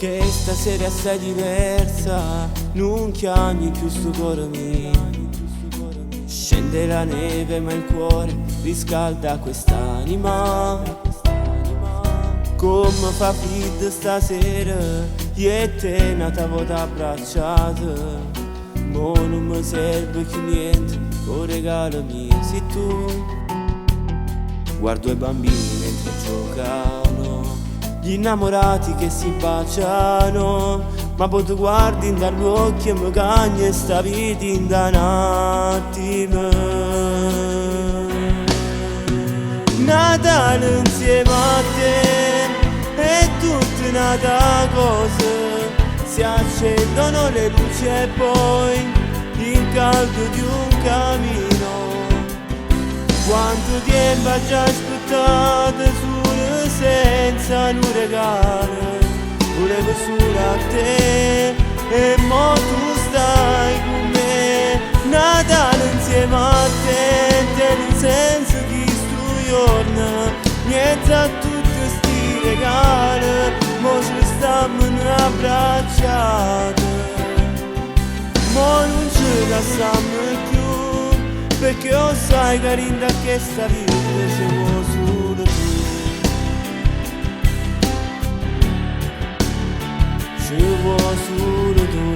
Che stasera sei diversa, non chiami più sto cuore mio. Scende la neve ma il cuore riscalda quest'anima. Come fa freddo stasera, io e te una tavola abbracciata. Mo non mi serve più niente, o regalo mio sei tu. Guardo i bambini mentre giocano, gli innamorati che si baciano, ma poi tu guardi dagli occhi e mi cagni e sta vita in da un attimo. Natale insieme a te è tutta un'altra cosa. Si accendono le luci e poi il caldo di un camino. Quanto tempo hai già aspettato solo senza un regalo. Volevo solo a te e mo tu stai con me. Natale insieme a te, nel senso che sto giorno niente a tutti sti regali. Mo ci stiamo abbracciati, mo non ci lasciamo più, perché lo sai carina che sta vita ci vuoi solo tu. Ci vuoi solo tu.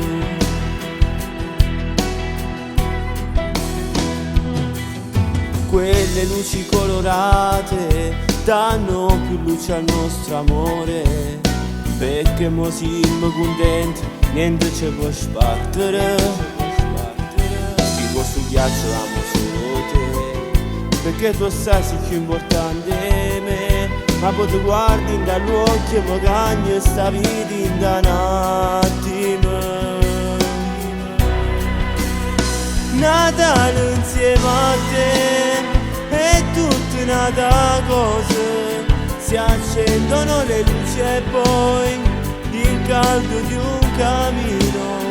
Quelle luci colorate danno più luce al nostro amore, perché mo siamo contenti, niente ci può sbattere. Vivo sul ghiaccio l'amo solo te, perché tu sai più importante di me. Ma poi tu guardi dagli occhi e mi cagni e sta vita in da un attimo. Natale insieme a te è tutta un'altra cosa. Si accendono le luci e poi il caldo di un camino.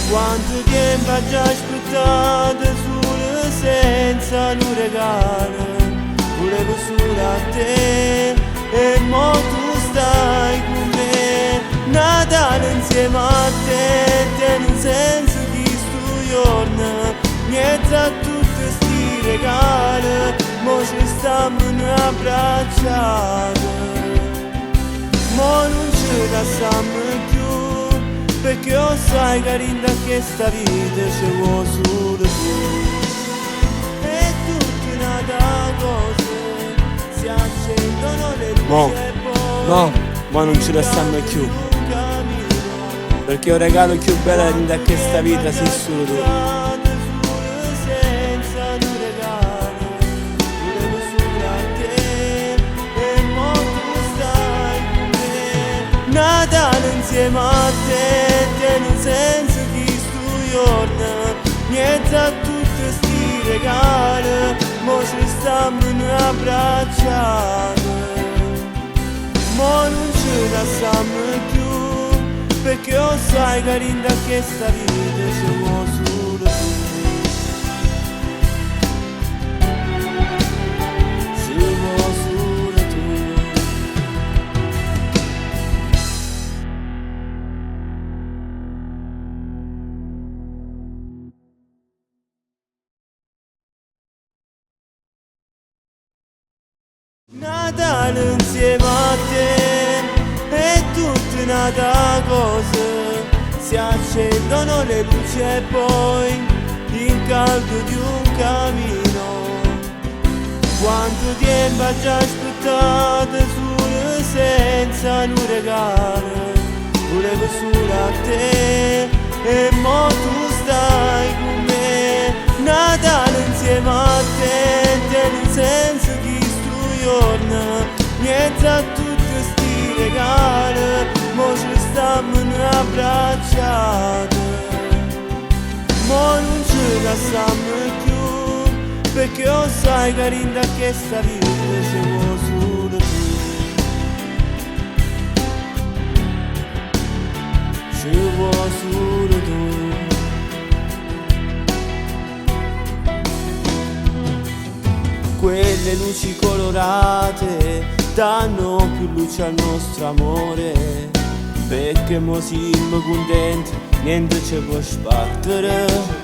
Quanto tempo hai già aspettato solo senza un regalo. Volevo solo a te e mo tu stai con me. Natale insieme a te, nel senso che sto giorno niente a tutti sti regali. Mo ci stiamo abbracciati, mo non ci lasciamo più, perché lo sai carina che sta vita ci vuoi solo tu. È tutta un'altra cosa. Si accendono le luci e poi no, ma non ci lasciamo più, perché il regalo più bello da questa vita sei solo tu. Natale insieme a te, nel senso che sto giorno niente a tutti sti regali. Mo ci stiamo abbracciati, mo non ci lasciamo più, perché lo sai carina che sta vita ci vuoi solo tu. Ci vuoi solo tu. Natale insieme a te è tutta un'altra cosa. Si accendono le luci e poi il caldo di un camino. Quanto tempo hai già aspettato solo senza un regalo. Volevo solo a te e mo tu stai con me. Natale insieme a te, nel senso che giorno niente a tutti sti regali. Mo ci stiamo abbracciati, mo non ci lasciamo più, perché lo sai carina che sta vita ci vuoi solo tu. Ci vuoi solo tu. Quelle luci colorate danno più luce al nostro amore, perché mo siamo contenti, niente ci può sbattere.